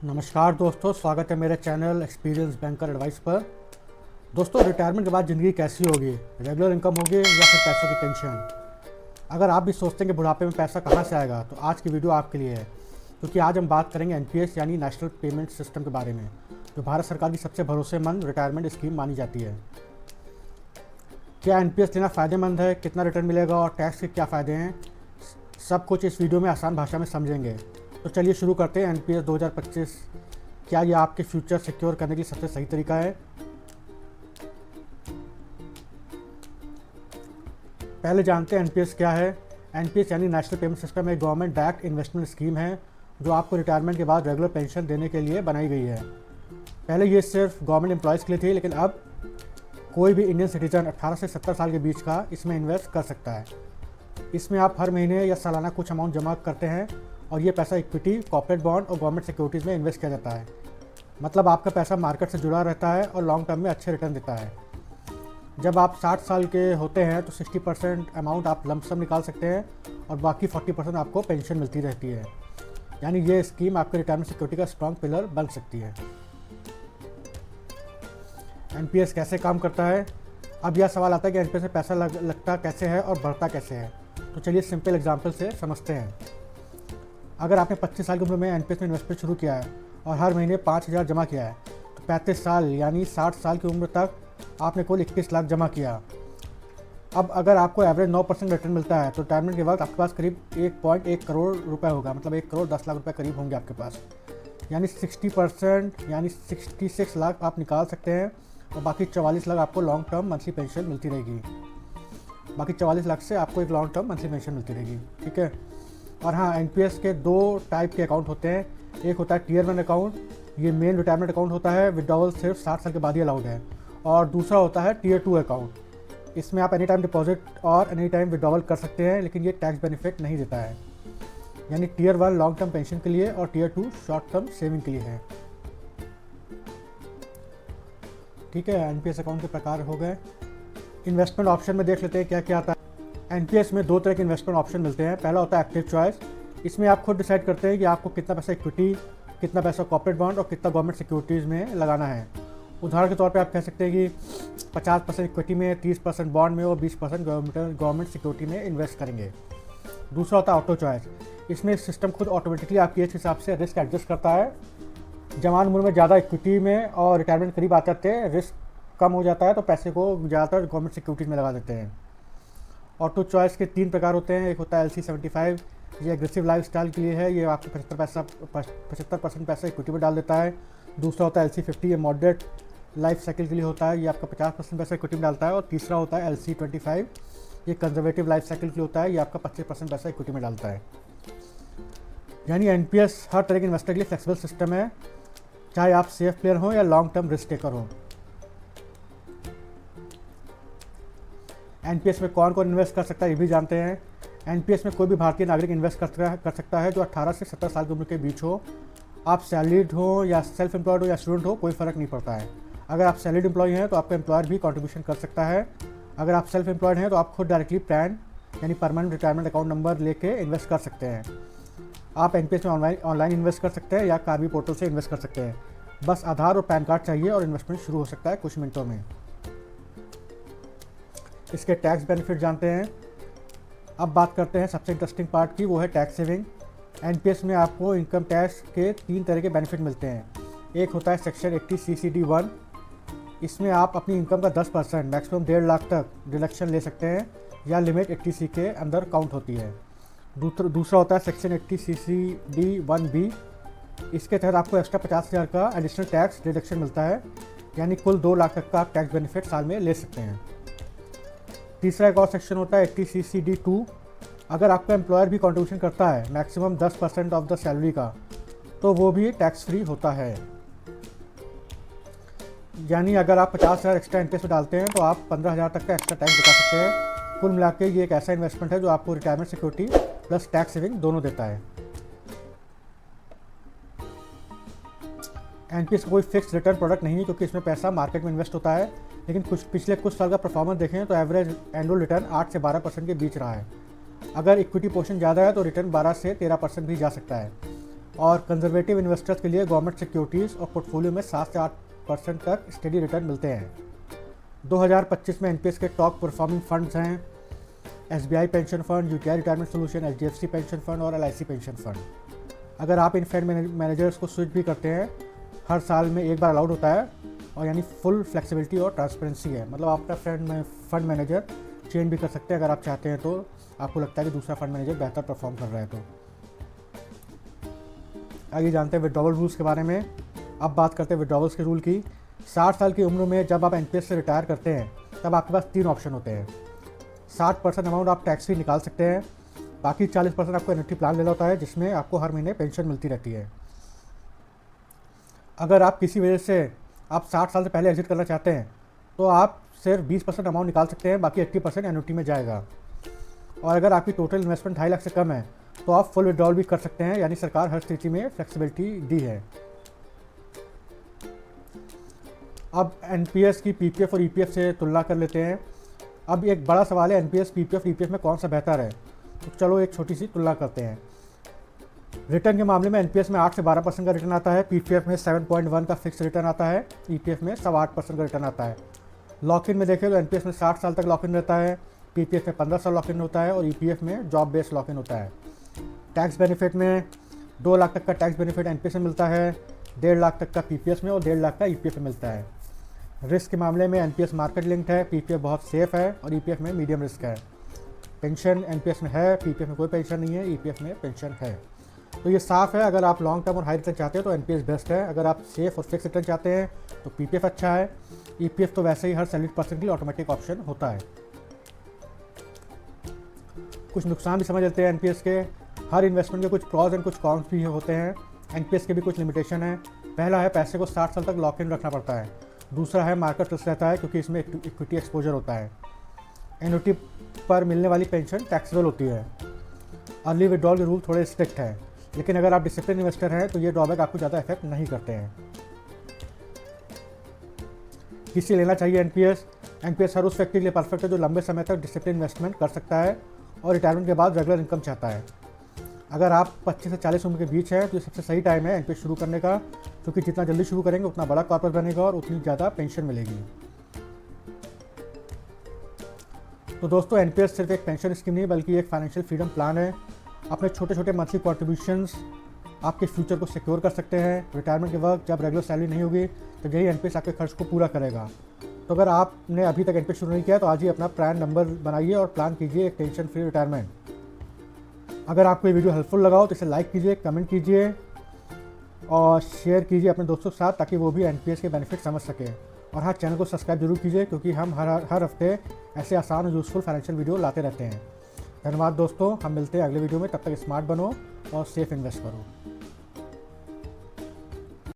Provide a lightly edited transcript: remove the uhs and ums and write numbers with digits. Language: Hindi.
नमस्कार दोस्तों, स्वागत है मेरे चैनल एक्सपीरियंस बैंकर एडवाइस पर। दोस्तों, रिटायरमेंट के बाद ज़िंदगी कैसी होगी? रेगुलर इनकम होगी या फिर पैसों की टेंशन? अगर आप भी सोचते हैं कि बुढ़ापे में पैसा कहाँ से आएगा, तो आज की वीडियो आपके लिए है, क्योंकि आज हम बात करेंगे एनपीएस यानी नेशनल पेमेंट सिस्टम के बारे में, जो भारत सरकार की सबसे भरोसेमंद रिटायरमेंट स्कीम मानी जाती है। क्या एनपीएस लेना फ़ायदेमंद है, कितना रिटर्न मिलेगा और टैक्स के क्या फ़ायदे हैं, सब कुछ इस वीडियो में आसान भाषा में समझेंगे। तो चलिए शुरू करते हैं। एनपीएस 2025, क्या ये आपके फ्यूचर सिक्योर करने के लिए सबसे सही तरीका है? पहले जानते हैं एनपीएस क्या है। एनपीएस यानी नेशनल पेमेंट सिस्टम एक गवर्नमेंट बैक्ड इन्वेस्टमेंट स्कीम है जो आपको रिटायरमेंट के बाद रेगुलर पेंशन देने के लिए बनाई गई है। पहले ये सिर्फ गवर्नमेंट एम्प्लॉयज़ के लिए थी, लेकिन अब कोई भी इंडियन सिटीजन 18 से 70 साल के बीच का इसमें इन्वेस्ट कर सकता है। इसमें आप हर महीने या सालाना कुछ अमाउंट जमा करते हैं और ये पैसा इक्विटी, कॉर्पोरेट बॉन्ड और गवर्नमेंट सिक्योरिटीज़ में इन्वेस्ट किया जाता है। मतलब आपका पैसा मार्केट से जुड़ा रहता है और लॉन्ग टर्म में अच्छे रिटर्न देता है। जब आप 60 साल के होते हैं तो 60% अमाउंट आप लंप सम निकाल सकते हैं और बाकी 40% आपको पेंशन मिलती रहती है। यानी ये स्कीम आपके रिटायरमेंट सिक्योरिटी का स्ट्रॉन्ग पिलर बन सकती है। एनपीएस कैसे काम करता है? अब यह सवाल आता है कि एनपीएस में पैसा लगता कैसे है और बढ़ता कैसे है। तो चलिए सिंपल एग्जांपल से समझते हैं। अगर आपने 25 साल की उम्र में एनपीएस में इन्वेस्टमेंट शुरू किया है और हर महीने 5,000 जमा किया है, तो 35 साल यानी 60 साल की उम्र तक आपने कुल 21 लाख जमा किया। अब अगर आपको एवरेज 9% रिटर्न मिलता है तो रिटायरमेंट के वक्त आपके पास करीब 1.1 करोड़ रुपए होगा। मतलब 1 करोड़ 10 लाख रुपए करीब होंगे आपके पास। यानी 60% यानी 66 लाख आप निकाल सकते हैं और बाकी 44 लाख आपको लॉन्ग टर्म मंथली पेंशन मिलती रहेगी। बाकी 44 लाख से आपको एक लॉन्ग टर्म मंथली पेंशन मिलती रहेगी। ठीक है। और हाँ, एनपीएस के 2 टाइप के अकाउंट होते हैं। एक होता है टीयर 1 अकाउंट, ये मेन रिटायरमेंट अकाउंट होता है, विड्रॉवल सिर्फ 60 साल के बाद ही अलाउड है। और दूसरा होता है टीयर 2 अकाउंट, इसमें आप एनी टाइम डिपॉजिट और एनी टाइम विड्रॉवल कर सकते हैं, लेकिन ये टैक्स बेनिफिट नहीं देता है। यानी टीयर 1 लॉन्ग टर्म पेंशन के लिए और टीयर 2 शॉर्ट टर्म सेविंग के लिए है। ठीक है, एनपीएस अकाउंट के प्रकार हो गए। इन्वेस्टमेंट ऑप्शन में देख लेते हैं क्या क्या आता है। एनपीएस में 2 तरह के इन्वेस्टमेंट ऑप्शन मिलते हैं। पहला होता है एक्टिव चॉइस। इसमें आप खुद डिसाइड करते हैं कि आपको कितना पैसा इक्विटी, कितना पैसा कॉर्पोरेट बॉन्ड और कितना गवर्नमेंट सिक्योरिटीज़ में लगाना है। उदाहरण के तौर पे आप कह सकते हैं कि 50% इक्विटी में, 30% बॉन्ड में और 20% गवर्नमेंट सिक्योरिटी में इन्वेस्ट करेंगे। दूसरा होता है ऑटो चॉइस। इसमें सिस्टम खुद ऑटोमेटिकली आपकी एज के हिसाब से रिस्क एडजस्ट करता है। जवान उम्र में ज़्यादा इक्विटी में और रिटायरमेंट करीब आते थे रिस्क कम हो जाता है, तो पैसे को ज़्यादातर गवर्नमेंट सिक्योरिटीज़ में लगा देते हैं। ऑटो चॉइस के 3 प्रकार होते हैं। एक होता है LC75, ये एग्रेसिव लाइफस्टाइल के लिए है, ये आपको 75% पैसा इक्विटी में डाल देता है। दूसरा होता है LC50, ये मॉडरेट लाइफ साइकिल के लिए होता है, ये आपका 50% पैसा इक्विटी में डालता है। और तीसरा होता है LC25, ये कंजर्वेटिव लाइफ साइकिल के लिए होता है, ये आपका 25% पैसा इक्विटी में डालता है। यानी एनपीएस हर तरह के इन्वेस्टर के लिए फ्लेक्सिबल सिस्टम है, चाहे आप सेफ प्लेयर हो या लॉन्ग टर्म रिस्क टेकर हो। एनपीएस में कौन कौन इन्वेस्ट कर सकता है ये भी जानते हैं। एनपीएस में कोई भी भारतीय नागरिक इन्वेस्ट कर सकता है जो 18 से 70 साल की उम्र के बीच हो। आप सैलरीड हो या सेल्फ एम्प्लॉयड हो या स्टूडेंट हो, कोई फ़र्क नहीं पड़ता है। अगर आप सैलरीड एम्प्लॉय हैं तो आपका एम्प्लॉयर भी कंट्रीब्यूशन कर सकता है। अगर आप सेल्फ एम्प्लॉयड हैं तो आप खुद डायरेक्टली पैन यानी परमानेंट रिटायरमेंट अकाउंट नंबर लेके इन्वेस्ट कर सकते हैं। आप एनपीएस में ऑनलाइन इन्वेस्ट कर सकते हैं या कार्बी पोर्टल से इन्वेस्ट कर सकते हैं। बस आधार और पैन कार्ड चाहिए और इन्वेस्टमेंट शुरू हो सकता है कुछ मिनटों में। इसके टैक्स बेनिफिट जानते हैं। अब बात करते हैं सबसे इंटरेस्टिंग पार्ट की, वो है टैक्स सेविंग। एनपीएस में आपको इनकम टैक्स के 3 तरह के बेनिफिट मिलते हैं। एक होता है सेक्शन 80 CCD1, इसमें आप अपनी इनकम का 10% मैक्सिमम 1.5 लाख तक डिडक्शन ले सकते हैं या लिमिट 80C के अंदर काउंट होती है। दूसरा होता है सेक्शन 80 CCD1B, इसके तहत आपको एक्स्ट्रा 50,000 का एडिशनल टैक्स डिडक्शन मिलता है, यानी कुल 2 लाख तक का आप टैक्स बेनिफिट साल में ले सकते हैं। तीसरा एक और सेक्शन होता है 80 CCD2, अगर आपका एम्प्लॉयर भी कंट्रीब्यूशन करता है मैक्सिमम 10% ऑफ द सैलरी का, तो वो भी टैक्स फ्री होता है। यानी अगर आप 50,000 एक्स्ट्रा एनपीएस में डालते हैं तो आप 15,000 तक का एक्स्ट्रा टैक्स बचा सकते हैं। कुल मिला के ये एक ऐसा इन्वेस्टमेंट है जो आपको retirement security plus tax saving दोनों देता है। एनपीएस कोई फिक्स रिटर्न प्रोडक्ट नहीं है, क्योंकि इसमें पैसा मार्केट में इन्वेस्ट होता है, लेकिन पिछले कुछ साल का परफॉर्मेंस देखें तो एवरेज एनुअल रिटर्न 8 से 12% के बीच रहा है। अगर इक्विटी पोर्शन ज़्यादा है तो रिटर्न 12 से 13% भी जा सकता है। और कंजर्वेटिव इन्वेस्टर्स के लिए गवर्नमेंट सिक्योरिटीज़ और पोर्टफोलियो में 7 से 8% तक स्टेडी रिटर्न मिलते हैं। 2025 में एनपीएस के टॉप परफॉर्मिंग फंड्स हैं SBI pension fund, UTI retirement solution, HDFC pension fund और एलआईसी पेंशन फंड। अगर आप इन फंड मैनेजर्स को स्विच भी करते हैं, हर साल में एक बार अलाउड होता है और यानी फुल फ्लेक्सिबिलिटी और ट्रांसपेरेंसी है। मतलब आपका फंड मैनेजर चेंज भी कर सकते हैं अगर आप चाहते हैं, तो आपको लगता है कि दूसरा फंड मैनेजर बेहतर परफॉर्म कर रहा है तो। आगे जानते हैं विड्रॉवल रूल्स के बारे में। अब बात करते हैं विड्रॉवल्स के रूल की। 60 साल की उम्र में जब आप एनपीएस से रिटायर करते हैं तब आपके पास 3 ऑप्शन होते हैं। 60% अमाउंट आप टैक्स फ्री निकाल सकते हैं, बाकी 40% आपको एन्युटी प्लान लेना होता है जिसमें आपको हर महीने पेंशन मिलती रहती है। अगर आप किसी वजह से आप 60 साल से पहले एग्जिट करना चाहते हैं तो आप सिर्फ 20% अमाउंट निकाल सकते हैं, बाकी 80% एन्युटी में जाएगा। और अगर आपकी टोटल इन्वेस्टमेंट 2.5 लाख से कम है तो आप फुल विड्रॉल भी कर सकते हैं, यानी सरकार हर स्थिति में फ्लेक्सिबिलिटी दी है। अब एनपीएस की पीपीएफ और ईपीएफ से तुलना कर लेते हैं। अब एक बड़ा सवाल है, एनपीएस पीपीएफ ईपीएफ में कौन सा बेहतर है, तो चलो एक छोटी सी तुलना करते हैं। रिटर्न के मामले में एनपीएस में 8 से 12% का रिटर्न आता है, पीपीएफ में 7.1 का फिक्स रिटर्न आता है, ईपीएफ में 8.25% का रिटर्न आता है। लॉक इन में देखें तो एनपीएस में 60 साल तक लॉक इन रहता है, पीपीएफ में 15 साल लॉक इन होता है और ईपीएफ में जॉब बेस्ड लॉक इन होता है। टैक्स बेनिफिट में 2 लाख तक का टैक्स बेनिफिट एनपीएस में मिलता है, 1.5 लाख तक का पीपीएफ में और 1.5 लाख का ईपीएफ में मिलता है। रिस्क के मामले में एनपीएस मार्केट लिंक्ड है, पीपीएफ बहुत सेफ है और ईपीएफ में मीडियम रिस्क है। पेंशन एनपीएस में है, पीपीएफ में कोई पेंशन नहीं है, ईपीएफ में पेंशन है। तो ये साफ है, अगर आप लॉन्ग टर्म और हाई रिटर्न चाहते हो तो एनपीएस बेस्ट है। अगर आप सेफ और फिक्स रिटर्न चाहते हैं तो पीपीएफ अच्छा है। ईपीएफ तो वैसे ही हर सैलरीड पर्सन के लिए ऑटोमेटिक ऑप्शन होता है। कुछ नुकसान भी समझ लेते हैं एनपीएस के। हर इन्वेस्टमेंट के कुछ प्रॉज एंड कुछ कॉन्स भी होते हैं। एनपीएस के भी कुछ लिमिटेशन है। पहला है, पैसे को 60 साल तक लॉक इन रखना पड़ता है। दूसरा है, मार्केट रिस्क रहता है क्योंकि इसमें इक्विटी एक्सपोजर होता है। एन्युटी पर मिलने वाली पेंशन टैक्सेबल होती है। अर्ली विड्रॉल के रूल थोड़े स्ट्रिक्ट हैं, लेकिन अगर आप डिसिप्लिन इन्वेस्टर हैं तो ये ड्रॉबैक आपको ज़्यादा इफेक्ट नहीं करते हैं। किसी लेना चाहिए एनपीएस? एनपीएस हर उस व्यक्ति के लिए परफेक्ट है जो लंबे समय तक डिसिप्लिन इन्वेस्टमेंट कर सकता है और रिटायरमेंट के बाद रेगुलर इनकम चाहता है। अगर आप 25 से 40 उम्र के बीच हैं तो ये सबसे सही टाइम है एनपीएस शुरू करने का, क्योंकि जितना जल्दी शुरू करेंगे उतना बड़ा कॉर्पोरेट बनेगा और उतनी ज़्यादा पेंशन मिलेगी। तो दोस्तों, एनपीएस सिर्फ एक पेंशन स्कीम नहीं बल्कि एक फाइनेंशियल फ्रीडम प्लान है। अपने छोटे छोटे मंथली कॉन्ट्रीब्यूशंस आपके फ्यूचर को सिक्योर कर सकते हैं। रिटायरमेंट के वक्त जब रेगुलर सैलरी नहीं होगी तो यही एनपीएस आपके खर्च को पूरा करेगा। तो अगर आपने अभी तक एनपीएस शुरू नहीं किया तो आज ही अपना प्रान नंबर बनाइए और प्लान कीजिए एक टेंशन फ्री रिटायरमेंट। अगर आपको ये वीडियो हेल्पफुल लगा हो तो इसे लाइक कीजिए, कमेंट कीजिए और शेयर कीजिए अपने दोस्तों के साथ, ताकि वो भी एनपीएस के बेनिफिट समझ सकें। और हाँ, चैनल को सब्सक्राइब जरूर कीजिए क्योंकि हम हर हफ्ते ऐसे आसान और यूज़फुल फाइनेंशियल वीडियो लाते रहते हैं। धन्यवाद दोस्तों, हम मिलते हैं अगले वीडियो में। तब तक स्मार्ट बनो और सेफ इन्वेस्ट करो।